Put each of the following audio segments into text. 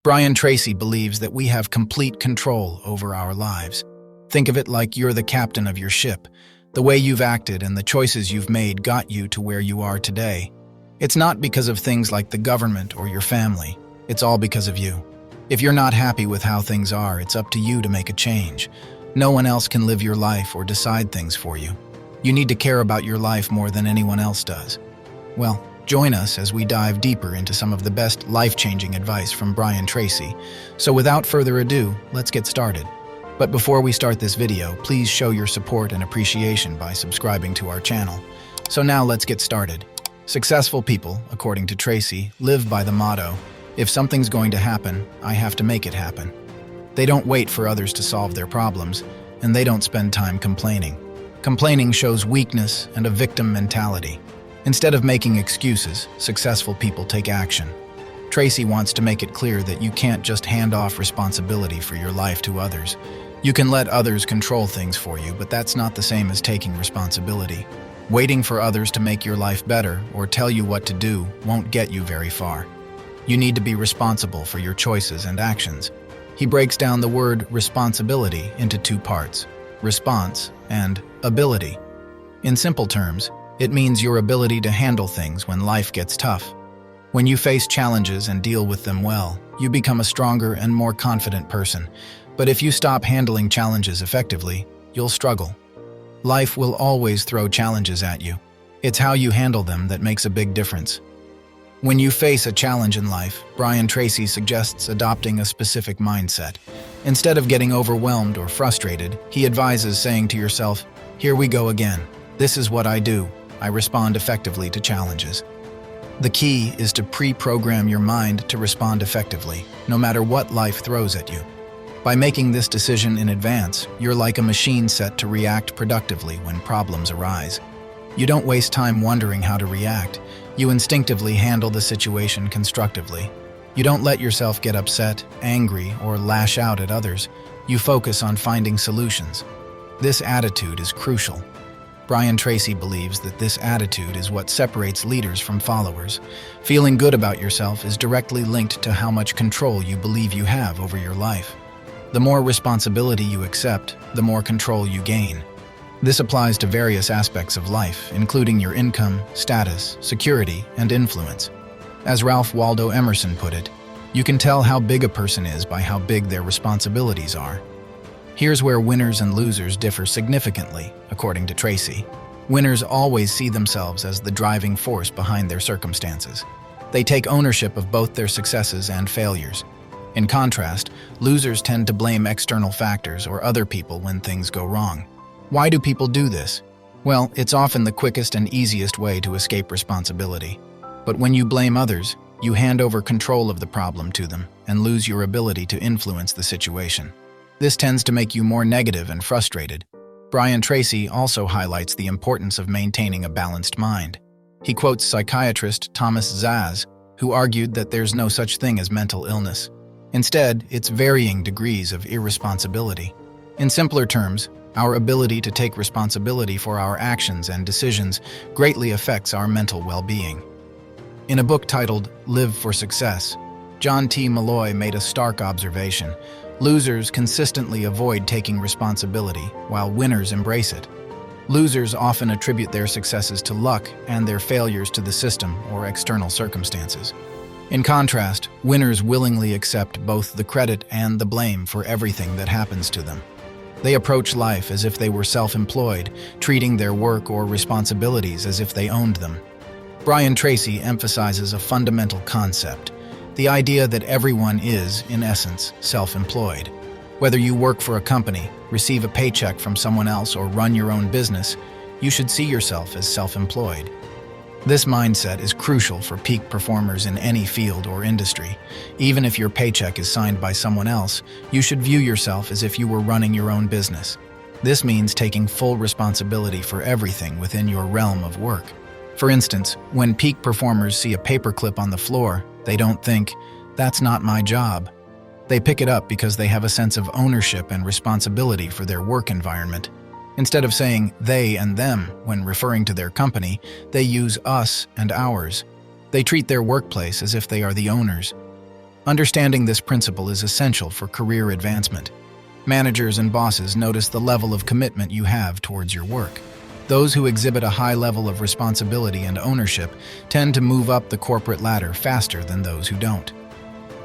Brian Tracy believes that we have complete control over our lives. Think of it like you're the captain of your ship. The way you've acted and the choices you've made got you to where you are today. It's not because of things like the government or your family. It's all because of you. If you're not happy with how things are, it's up to you to make a change. No one else can live your life or decide things for you. You need to care about your life more than anyone else does. Well, join us as we dive deeper into some of the best life-changing advice from Brian Tracy. So without further ado, let's get started. But before we start this video, please show your support and appreciation by subscribing to our channel. So now let's get started. Successful people, according to Tracy, live by the motto, "If something's going to happen, I have to make it happen." They don't wait for others to solve their problems, and they don't spend time complaining. Complaining shows weakness and a victim mentality. Instead of making excuses, successful people take action. Tracy wants to make it clear that you can't just hand off responsibility for your life to others. You can let others control things for you, but that's not the same as taking responsibility. Waiting for others to make your life better or tell you what to do won't get you very far. You need to be responsible for your choices and actions. He breaks down the word responsibility into two parts: response and ability. In simple terms, it means your ability to handle things when life gets tough. When you face challenges and deal with them well, you become a stronger and more confident person. But if you stop handling challenges effectively, you'll struggle. Life will always throw challenges at you. It's how you handle them that makes a big difference. When you face a challenge in life, Brian Tracy suggests adopting a specific mindset. Instead of getting overwhelmed or frustrated, he advises saying to yourself, "Here we go again. This is what I do. I respond effectively to challenges." The key is to pre-program your mind to respond effectively, no matter what life throws at you. By making this decision in advance, you're like a machine set to react productively when problems arise. You don't waste time wondering how to react. You instinctively handle the situation constructively. You don't let yourself get upset, angry, or lash out at others. You focus on finding solutions. This attitude is crucial. Brian Tracy believes that this attitude is what separates leaders from followers. Feeling good about yourself is directly linked to how much control you believe you have over your life. The more responsibility you accept, the more control you gain. This applies to various aspects of life, including your income, status, security, and influence. As Ralph Waldo Emerson put it, you can tell how big a person is by how big their responsibilities are. Here's where winners and losers differ significantly, according to Tracy. Winners always see themselves as the driving force behind their circumstances. They take ownership of both their successes and failures. In contrast, losers tend to blame external factors or other people when things go wrong. Why do people do this? Well, it's often the quickest and easiest way to escape responsibility. But when you blame others, you hand over control of the problem to them and lose your ability to influence the situation. This tends to make you more negative and frustrated. Brian Tracy also highlights the importance of maintaining a balanced mind. He quotes psychiatrist Thomas Zaz, who argued that there's no such thing as mental illness. Instead, it's varying degrees of irresponsibility. In simpler terms, our ability to take responsibility for our actions and decisions greatly affects our mental well-being. In a book titled Live for Success, John T. Malloy made a stark observation. Losers consistently avoid taking responsibility, while winners embrace it. Losers often attribute their successes to luck and their failures to the system or external circumstances. In contrast, winners willingly accept both the credit and the blame for everything that happens to them. They approach life as if they were self-employed, treating their work or responsibilities as if they owned them. Brian Tracy emphasizes a fundamental concept, the idea that everyone is, in essence, self-employed. Whether you work for a company, receive a paycheck from someone else, or run your own business, you should see yourself as self-employed. This mindset is crucial for peak performers in any field or industry. Even if your paycheck is signed by someone else, you should view yourself as if you were running your own business. This means taking full responsibility for everything within your realm of work. For instance, when peak performers see a paperclip on the floor, they don't think, "That's not my job." They pick it up because they have a sense of ownership and responsibility for their work environment. Instead of saying they and them when referring to their company, they use us and ours. They treat their workplace as if they are the owners. Understanding this principle is essential for career advancement. Managers and bosses notice the level of commitment you have towards your work. Those who exhibit a high level of responsibility and ownership tend to move up the corporate ladder faster than those who don't.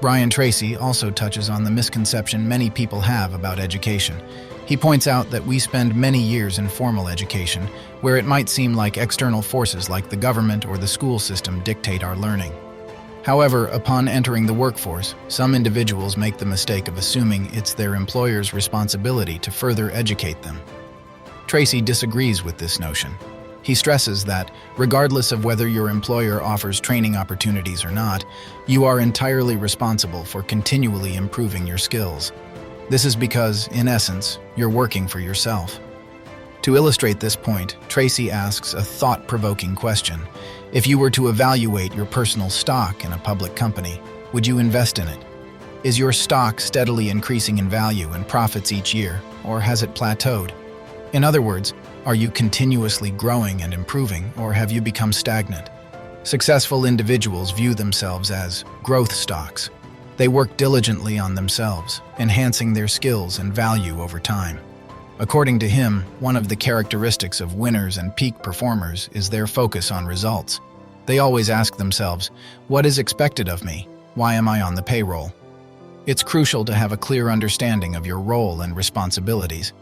Brian Tracy also touches on the misconception many people have about education. He points out that we spend many years in formal education, where it might seem like external forces like the government or the school system dictate our learning. However, upon entering the workforce, some individuals make the mistake of assuming it's their employer's responsibility to further educate them. Tracy disagrees with this notion. He stresses that, regardless of whether your employer offers training opportunities or not, you are entirely responsible for continually improving your skills. This is because, in essence, you're working for yourself. To illustrate this point, Tracy asks a thought-provoking question. If you were to evaluate your personal stock in a public company, would you invest in it? Is your stock steadily increasing in value and profits each year, or has it plateaued? In other words, are you continuously growing and improving, or have you become stagnant? Successful individuals view themselves as growth stocks. They work diligently on themselves, enhancing their skills and value over time. According to him, one of the characteristics of winners and peak performers is their focus on results. They always ask themselves, what is expected of me? Why am I on the payroll? It's crucial to have a clear understanding of your role and responsibilities.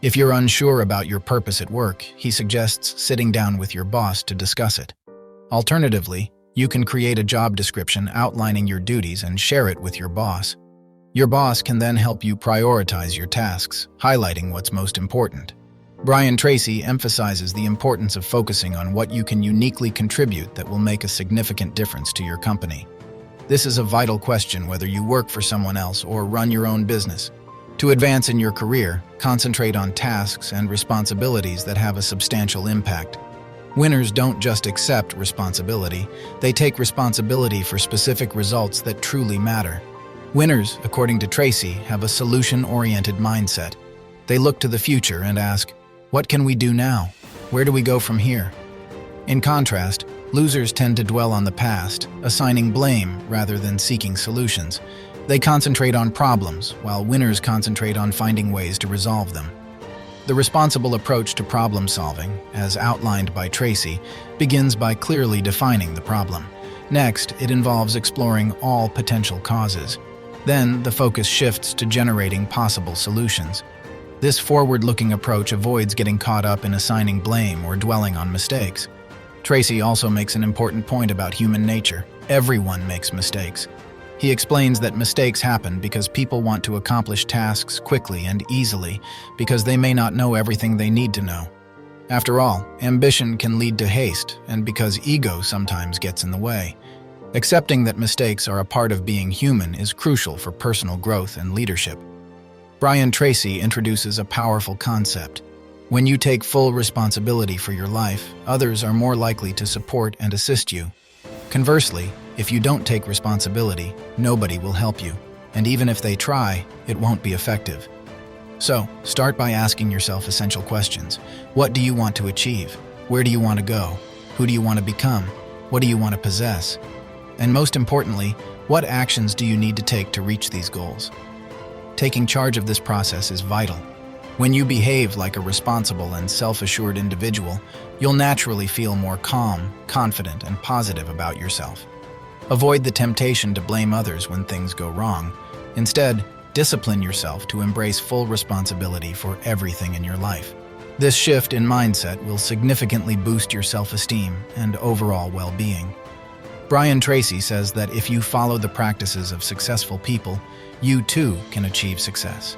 If you're unsure about your purpose at work, he suggests sitting down with your boss to discuss it. Alternatively, you can create a job description outlining your duties and share it with your boss. Your boss can then help you prioritize your tasks, highlighting what's most important. Brian Tracy emphasizes the importance of focusing on what you can uniquely contribute that will make a significant difference to your company. This is a vital question whether you work for someone else or run your own business. To advance in your career, concentrate on tasks and responsibilities that have a substantial impact. Winners don't just accept responsibility, they take responsibility for specific results that truly matter. Winners, according to Tracy, have a solution-oriented mindset. They look to the future and ask, what can we do now? Where do we go from here? In contrast, losers tend to dwell on the past, assigning blame rather than seeking solutions. They concentrate on problems, while winners concentrate on finding ways to resolve them. The responsible approach to problem solving, as outlined by Tracy, begins by clearly defining the problem. Next, it involves exploring all potential causes. Then, the focus shifts to generating possible solutions. This forward-looking approach avoids getting caught up in assigning blame or dwelling on mistakes. Tracy also makes an important point about human nature. Everyone makes mistakes. He explains that mistakes happen because people want to accomplish tasks quickly and easily because they may not know everything they need to know. After all, ambition can lead to haste, and because ego sometimes gets in the way. Accepting that mistakes are a part of being human is crucial for personal growth and leadership. Brian Tracy introduces a powerful concept. When you take full responsibility for your life, others are more likely to support and assist you. Conversely, if you don't take responsibility, nobody will help you, and even if they try, it won't be effective. So, start by asking yourself essential questions. What do you want to achieve? Where do you want to go? Who do you want to become? What do you want to possess? And most importantly, what actions do you need to take to reach these goals? Taking charge of this process is vital. When you behave like a responsible and self-assured individual, you'll naturally feel more calm, confident, and positive about yourself. Avoid the temptation to blame others when things go wrong. Instead, discipline yourself to embrace full responsibility for everything in your life. This shift in mindset will significantly boost your self-esteem and overall well-being. Brian Tracy says that if you follow the practices of successful people, you too can achieve success.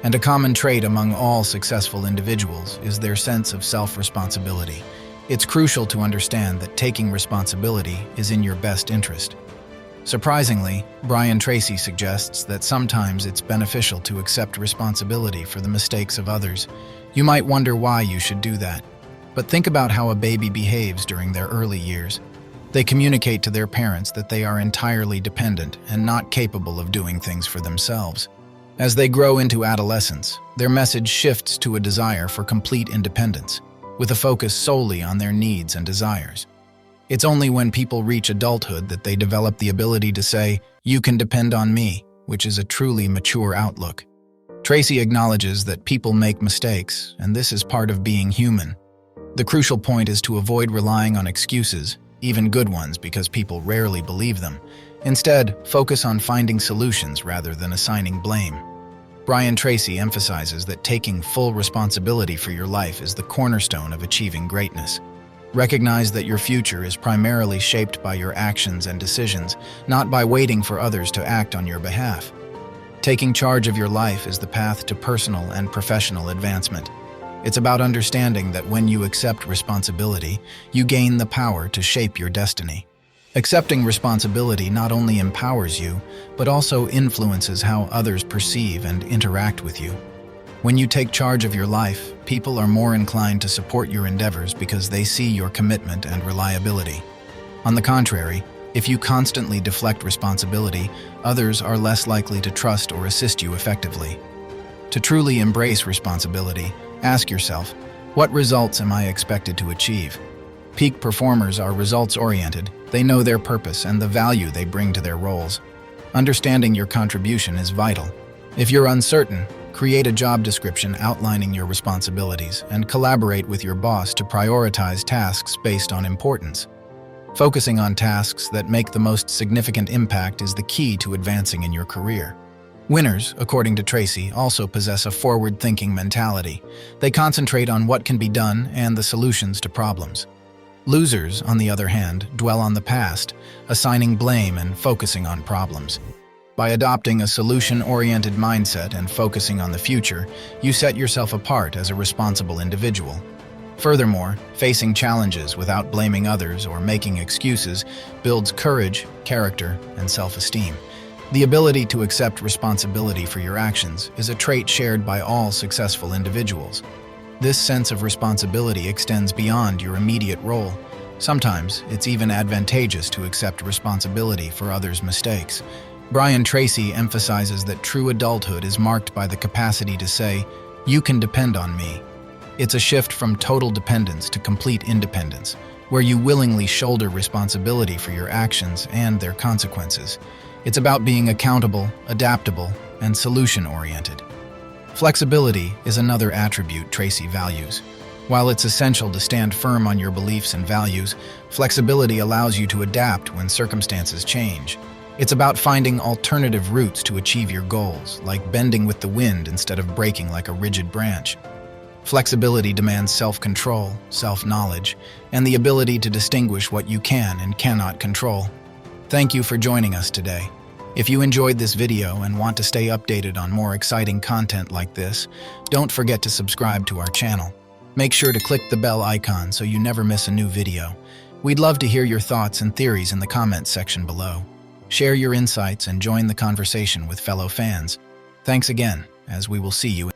And a common trait among all successful individuals is their sense of self-responsibility. It's crucial to understand that taking responsibility is in your best interest. Surprisingly, Brian Tracy suggests that sometimes it's beneficial to accept responsibility for the mistakes of others. You might wonder why you should do that. But think about how a baby behaves during their early years. They communicate to their parents that they are entirely dependent and not capable of doing things for themselves. As they grow into adolescence, their message shifts to a desire for complete independence, with a focus solely on their needs and desires. It's only when people reach adulthood that they develop the ability to say, "You can depend on me," which is a truly mature outlook. Tracy acknowledges that people make mistakes, and this is part of being human. The crucial point is to avoid relying on excuses, even good ones, because people rarely believe them. Instead, focus on finding solutions rather than assigning blame. Brian Tracy emphasizes that taking full responsibility for your life is the cornerstone of achieving greatness. Recognize that your future is primarily shaped by your actions and decisions, not by waiting for others to act on your behalf. Taking charge of your life is the path to personal and professional advancement. It's about understanding that when you accept responsibility, you gain the power to shape your destiny. Accepting responsibility not only empowers you, but also influences how others perceive and interact with you. When you take charge of your life, people are more inclined to support your endeavors because they see your commitment and reliability. On the contrary, if you constantly deflect responsibility, others are less likely to trust or assist you effectively. To truly embrace responsibility, ask yourself, what results am I expected to achieve? Peak performers are results-oriented. They know their purpose and the value they bring to their roles. Understanding your contribution is vital. If you're uncertain, create a job description outlining your responsibilities and collaborate with your boss to prioritize tasks based on importance. Focusing on tasks that make the most significant impact is the key to advancing in your career. Winners, according to Tracy, also possess a forward-thinking mentality. They concentrate on what can be done and the solutions to problems. Losers, on the other hand, dwell on the past, assigning blame and focusing on problems. By adopting a solution-oriented mindset and focusing on the future, you set yourself apart as a responsible individual. Furthermore, facing challenges without blaming others or making excuses builds courage, character, and self-esteem. The ability to accept responsibility for your actions is a trait shared by all successful individuals. This sense of responsibility extends beyond your immediate role. Sometimes, it's even advantageous to accept responsibility for others' mistakes. Brian Tracy emphasizes that true adulthood is marked by the capacity to say, "You can depend on me." It's a shift from total dependence to complete independence, where you willingly shoulder responsibility for your actions and their consequences. It's about being accountable, adaptable, and solution-oriented. Flexibility is another attribute Tracy values. While it's essential to stand firm on your beliefs and values, flexibility allows you to adapt when circumstances change. It's about finding alternative routes to achieve your goals, like bending with the wind instead of breaking like a rigid branch. Flexibility demands self-control, self-knowledge, and the ability to distinguish what you can and cannot control. Thank you for joining us today. If you enjoyed this video and want to stay updated on more exciting content like this, don't forget to subscribe to our channel. Make sure to click the bell icon so you never miss a new video. We'd love to hear your thoughts and theories in the comments section below. Share your insights and join the conversation with fellow fans. Thanks again, as we will see you